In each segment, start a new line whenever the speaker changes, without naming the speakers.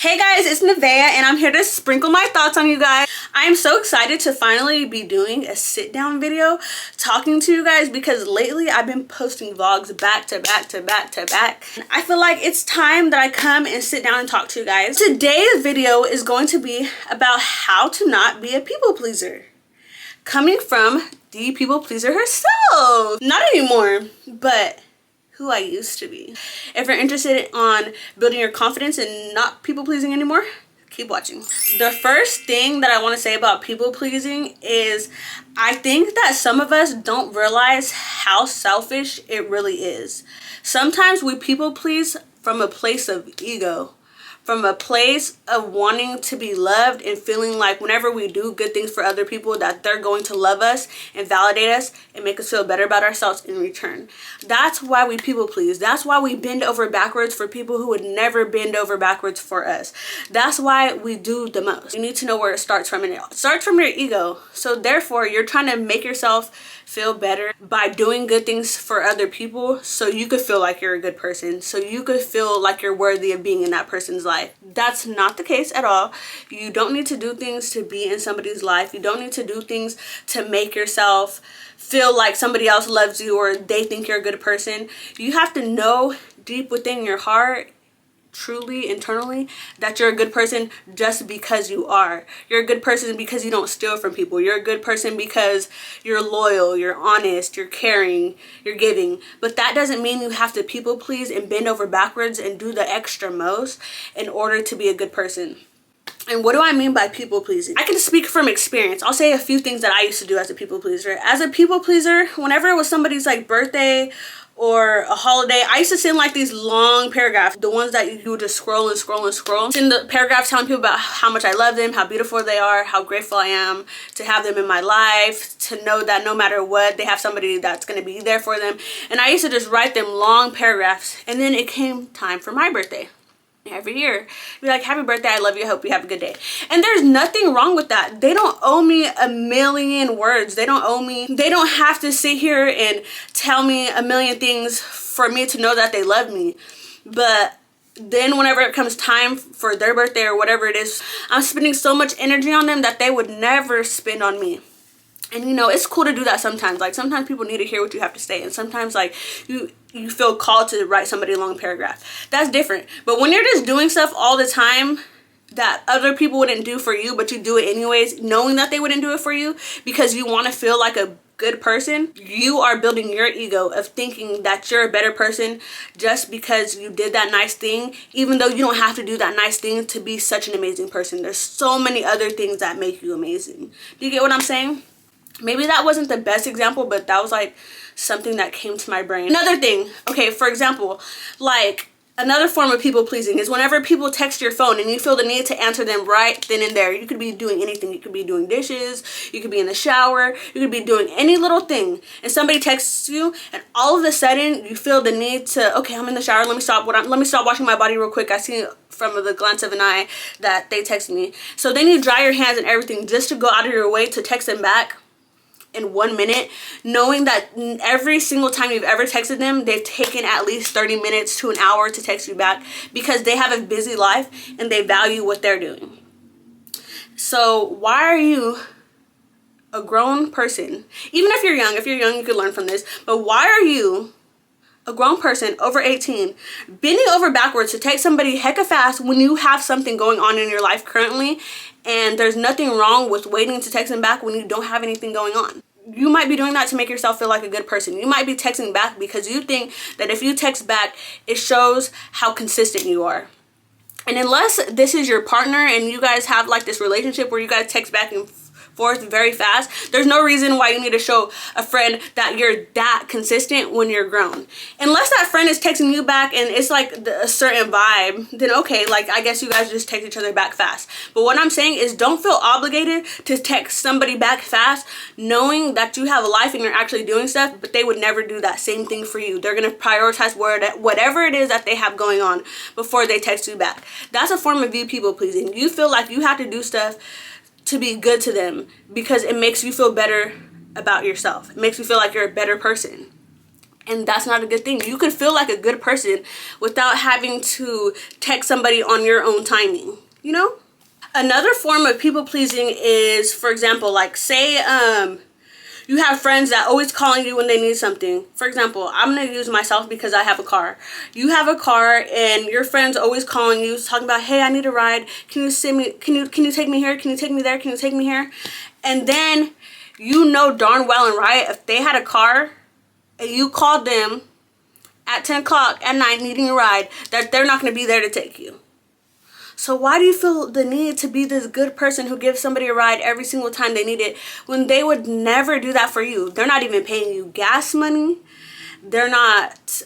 Hey guys, it's Nevaeh and I'm here to sprinkle my thoughts on you guys. I am so excited to finally be doing a sit down video talking to you guys because lately I've been posting vlogs back to back to back to back. I feel like it's time that I come and sit down and talk to you guys. Today's video is going to be about how to not be a people pleaser. Coming from the people pleaser herself. Not anymore, but who I used to be. If you're interested on building your confidence and not people pleasing anymore, keep watching. The first thing that I want to say about people pleasing is I think that some of us don't realize how selfish it really is. Sometimes we people please from a place of ego, from a place of wanting to be loved and feeling like whenever we do good things for other people that they're going to love us and validate us and make us feel better about ourselves in return. That's why we people please. That's why we bend over backwards for people who would never bend over backwards for us. That's why we do the most. You need to know where it starts from, and it starts from your ego. So therefore, you're trying to make yourself feel better by doing good things for other people so you could feel like you're a good person, so you could feel like you're worthy of being in that person's life. That's not the case at all. You don't need to do things to be in somebody's life. You don't need to do things to make yourself feel like somebody else loves you or they think you're a good person. You have to know deep within your heart, truly internally, that you're a good person just because you are. You're a good person because you don't steal from people. You're a good person because you're loyal, you're honest, you're caring, you're giving. But that doesn't mean you have to people please and bend over backwards and do the extra most in order to be a good person. And what do I mean by people pleasing? I can speak from experience. I'll say a few things that I used to do as a people pleaser. As a people pleaser, whenever it was somebody's like birthday or a holiday, I used to send like these long paragraphs, the ones that you would just scroll and scroll and scroll. Send the paragraphs telling people about how much I love them, how beautiful they are, how grateful I am to have them in my life, to know that no matter what, they have somebody that's going to be there for them. And I used to just write them long paragraphs. And then it came time for my birthday. Every year be like, happy birthday, I love you, I hope you have a good day. And there's nothing wrong with that. They don't owe me a million words. They don't have to sit here and tell me a million things for me to know that they love me. But then whenever it comes time for their birthday or whatever it is, I'm spending so much energy on them that they would never spend on me. And you know, it's cool to do that sometimes. Like sometimes people need to hear what you have to say, and sometimes like you feel called to write somebody a long paragraph. That's different. But when you're just doing stuff all the time that other people wouldn't do for you, but you do it anyways, knowing that they wouldn't do it for you because you want to feel like a good person, you are building your ego of thinking that you're a better person just because you did that nice thing, even though you don't have to do that nice thing to be such an amazing person. There's so many other things that make you amazing. Do you get what I'm saying? Maybe that wasn't the best example, but that was like something that came to my brain. Another thing, okay, for example, like another form of people pleasing is whenever people text your phone and you feel the need to answer them right then and there. You could be doing anything. You could be doing dishes, you could be in the shower, you could be doing any little thing, and somebody texts you and all of a sudden you feel the need to, okay, I'm in the shower, let me stop washing my body real quick. I see from the glance of an eye that they texted me. So then you dry your hands and everything just to go out of your way to text them back in 1 minute, knowing that every single time you've ever texted them, they've taken at least 30 minutes to an hour to text you back because they have a busy life and they value what they're doing. So why are you, a grown person, even if you're young you could learn from this, but why are you, a grown person over 18, bending over backwards to text somebody hecka fast when you have something going on in your life currently, and there's nothing wrong with waiting to text them back when you don't have anything going on? You might be doing that to make yourself feel like a good person. You might be texting back because you think that if you text back, it shows how consistent you are. And unless this is your partner and you guys have like this relationship where you guys text back and forth very fast, there's no reason why you need to show a friend that you're that consistent when you're grown. Unless that friend is texting you back and it's like a certain vibe, then okay, like I guess you guys just text each other back fast. But what I'm saying is don't feel obligated to text somebody back fast knowing that you have a life and you're actually doing stuff, but they would never do that same thing for you. They're going to prioritize whatever it is that they have going on before they text you back. That's a form of you people pleasing. You feel like you have to do stuff to be good to them because it makes you feel better about yourself. It makes you feel like you're a better person. And that's not a good thing. You can feel like a good person without having to text somebody on your own timing, you know? Another form of people pleasing is, for example, like say you have friends that always calling you when they need something. For example, I'm going to use myself because I have a car. You have a car and your friends always calling you talking about, hey, I need a ride. Can you send me, can you take me here? Can you take me there? Can you take me here? And then you know darn well and right, if they had a car and you called them at 10 o'clock at night needing a ride, that they're not going to be there to take you. So why do you feel the need to be this good person who gives somebody a ride every single time they need it when they would never do that for you? They're not even paying you gas money. They're not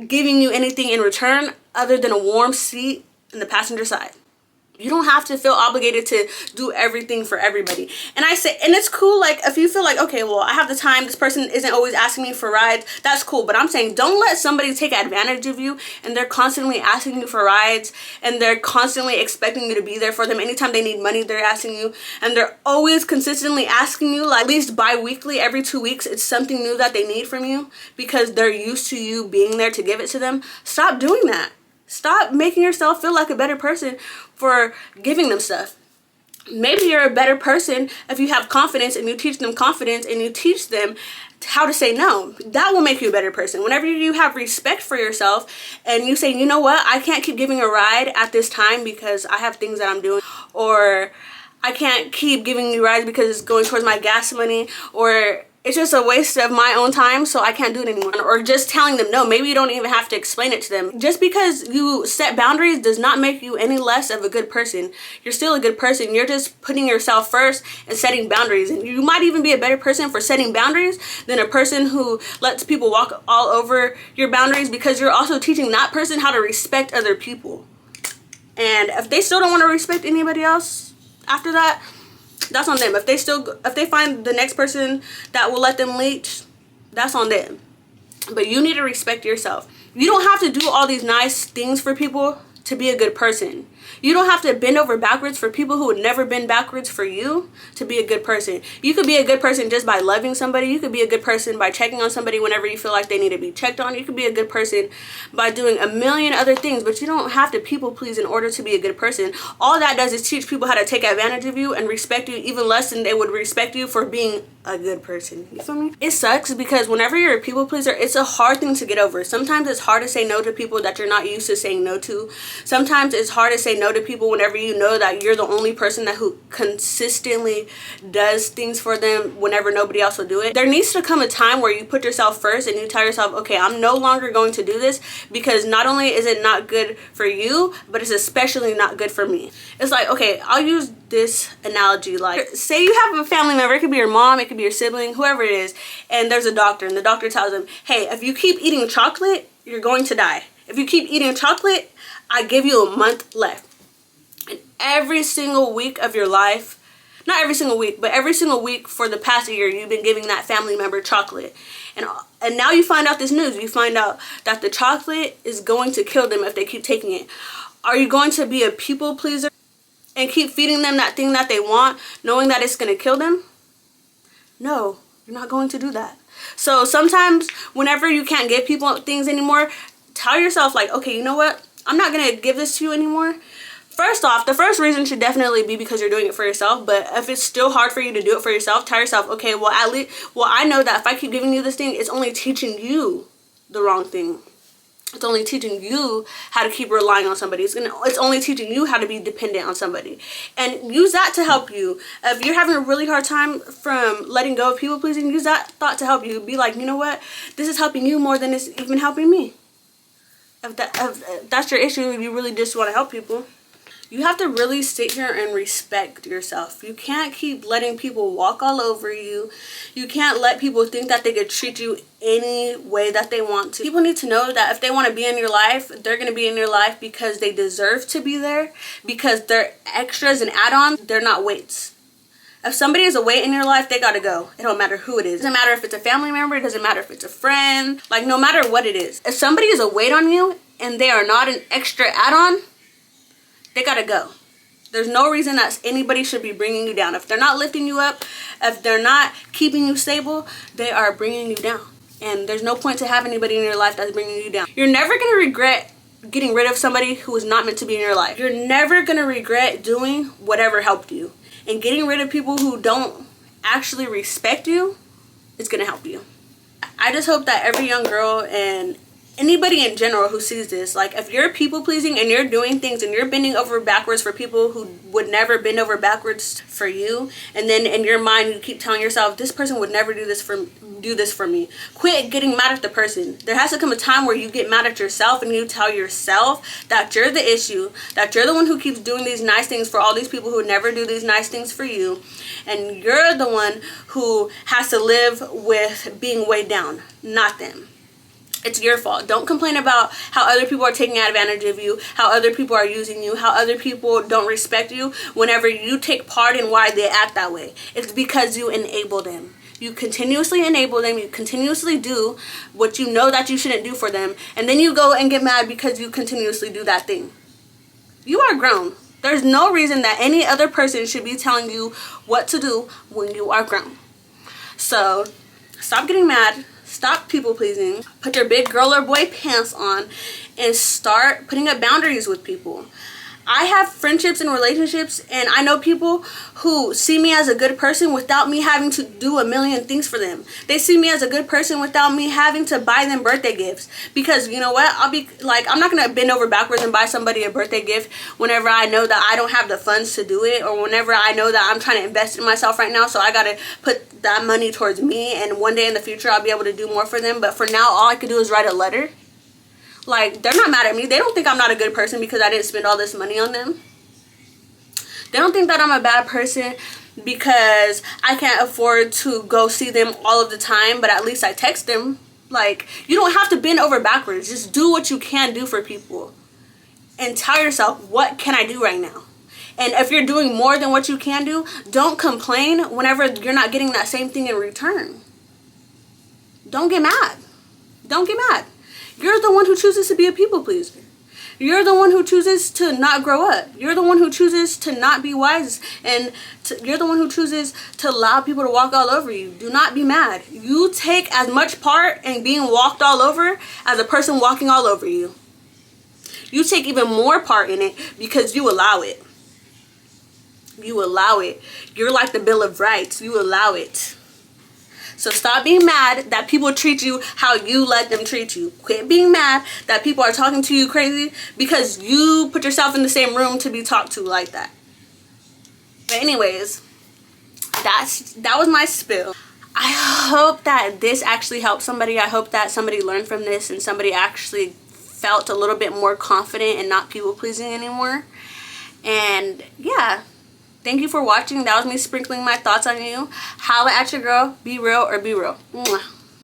giving you anything in return other than a warm seat in the passenger side. You don't have to feel obligated to do everything for everybody. And I say, and it's cool, like, if you feel like, okay, well, I have the time, this person isn't always asking me for rides, that's cool. But I'm saying, don't let somebody take advantage of you and they're constantly asking you for rides and they're constantly expecting you to be there for them. Anytime they need money, they're asking you. And they're always consistently asking you, like, at least bi-weekly, every 2 weeks, it's something new that they need from you because they're used to you being there to give it to them. Stop doing that. Stop making yourself feel like a better person for giving them stuff. Maybe you're a better person if you have confidence and you teach them confidence and you teach them how to say no. That will make you a better person. Whenever you have respect for yourself and you say, you know what, I can't keep giving a ride at this time because I have things that I'm doing, or I can't keep giving you rides because it's going towards my gas money, or it's just a waste of my own time, so I can't do it anymore. Or just telling them no. Maybe you don't even have to explain it to them. Just because you set boundaries does not make you any less of a good person. You're still a good person. You're just putting yourself first and setting boundaries. And you might even be a better person for setting boundaries than a person who lets people walk all over your boundaries, because you're also teaching that person how to respect other people. And if they still don't want to respect anybody else after that, that's on them. If they find the next person that will let them leech, that's on them. But you need to respect yourself. You don't have to do all these nice things for people to be a good person. You don't have to bend over backwards for people who would never bend backwards for you to be a good person. You could be a good person just by loving somebody. You could be a good person by checking on somebody whenever you feel like they need to be checked on. You could be a good person by doing a million other things, but you don't have to people please in order to be a good person. All that does is teach people how to take advantage of you and respect you even less than they would respect you for being a good person. You feel me? It sucks because whenever you're a people pleaser, it's a hard thing to get over. Sometimes it's hard to say no to people that you're not used to saying no to. Sometimes it's hard to say no to people whenever you know that you're the only person who consistently does things for them whenever nobody else will do it. There needs to come a time where you put yourself first and you tell yourself, okay, I'm no longer going to do this, because not only is it not good for you, but it's especially not good for me. It's like, okay, I'll use this analogy. Like, say you have a family member, it could be your mom, it could be your sibling, whoever it is, and there's a doctor, and the doctor tells them, hey, if you keep eating chocolate, you're going to die. If you keep eating chocolate, I give you a month left. And every single week of your life, not every single week, but every single week for the past year, you've been giving that family member chocolate. And now you find out this news. You find out that the chocolate is going to kill them if they keep taking it. Are you going to be a people pleaser and keep feeding them that thing that they want, knowing that it's going to kill them? No, you're not going to do that. So sometimes whenever you can't give people things anymore, tell yourself, like, okay, you know what? I'm not going to give this to you anymore. First off, the first reason should definitely be because you're doing it for yourself. But if it's still hard for you to do it for yourself, tell yourself, okay, well, at least, I know that if I keep giving you this thing, it's only teaching you the wrong thing. It's only teaching you how to keep relying on somebody. It's only teaching you how to be dependent on somebody. And use that to help you. If you're having a really hard time from letting go of people pleasing, use that thought to help you. Be like, you know what? This is helping you more than it's even helping me. If that's your issue, you really just want to help people. You have to really sit here and respect yourself. You can't keep letting people walk all over you. You can't let people think that they could treat you any way that they want to. People need to know that if they want to be in your life, they're going to be in your life because they deserve to be there, because they're extras and add-ons. They're not weights. If somebody is a weight in your life, they gotta go. It don't matter who it is. It doesn't matter if it's a family member. It doesn't matter if it's a friend. Like, no matter what it is. If somebody is a weight on you and they are not an extra add-on, they gotta go. There's no reason that anybody should be bringing you down. If they're not lifting you up, if they're not keeping you stable, they are bringing you down. And there's no point to have anybody in your life that's bringing you down. You're never going to regret getting rid of somebody who is not meant to be in your life. You're never going to regret doing whatever helped you. And getting rid of people who don't actually respect you is going to help you. I just hope that every young girl and anybody in general who sees this, like, if you're people pleasing and you're doing things and you're bending over backwards for people who would never bend over backwards for you, and then in your mind you keep telling yourself, this person would never do this for me, quit getting mad at the person. There has to come a time where you get mad at yourself and you tell yourself that you're the issue, that you're the one who keeps doing these nice things for all these people who never do these nice things for you, and you're the one who has to live with being weighed down, not them. It's your fault. Don't complain about how other people are taking advantage of you, how other people are using you, how other people don't respect you whenever you take part in why they act that way. It's because you enable them. You continuously enable them. You continuously do what you know that you shouldn't do for them. And then you go and get mad because you continuously do that thing. You are grown. There's no reason that any other person should be telling you what to do when you are grown. So stop getting mad. Stop people pleasing. Put your big girl or boy pants on and start putting up boundaries with people. I have friendships and relationships, and I know people who see me as a good person without me having to do a million things for them. They see me as a good person without me having to buy them birthday gifts. Because you know what? I'll be like, I'm not going to bend over backwards and buy somebody a birthday gift whenever I know that I don't have the funds to do it, or whenever I know that I'm trying to invest in myself right now, so I got to put that money towards me, and one day in the future I'll be able to do more for them. But for now, all I could do is write a letter. Like, they're not mad at me. They don't think I'm not a good person because I didn't spend all this money on them. They don't think that I'm a bad person because I can't afford to go see them all of the time, but at least I text them. Like, you don't have to bend over backwards. Just do what you can do for people. And tell yourself, what can I do right now? And if you're doing more than what you can do, don't complain whenever you're not getting that same thing in return. Don't get mad. Don't get mad. You're the one who chooses to be a people pleaser. You're the one who chooses to not grow up. You're the one who chooses to not be wise. And you're the one who chooses to allow people to walk all over you. Do not be mad. You take as much part in being walked all over as a person walking all over you. You take even more part in it because you allow it. You allow it. You're like the Bill of Rights. You allow it. So stop being mad that people treat you how you let them treat you. Quit being mad that people are talking to you crazy because you put yourself in the same room to be talked to like that. But anyways, that was my spill. I hope that this actually helped somebody. I hope that somebody learned from this and somebody actually felt a little bit more confident and not people pleasing anymore. And yeah. Thank you for watching. That was me sprinkling my thoughts on you. Holla at your girl. Be real or be real. Mwah.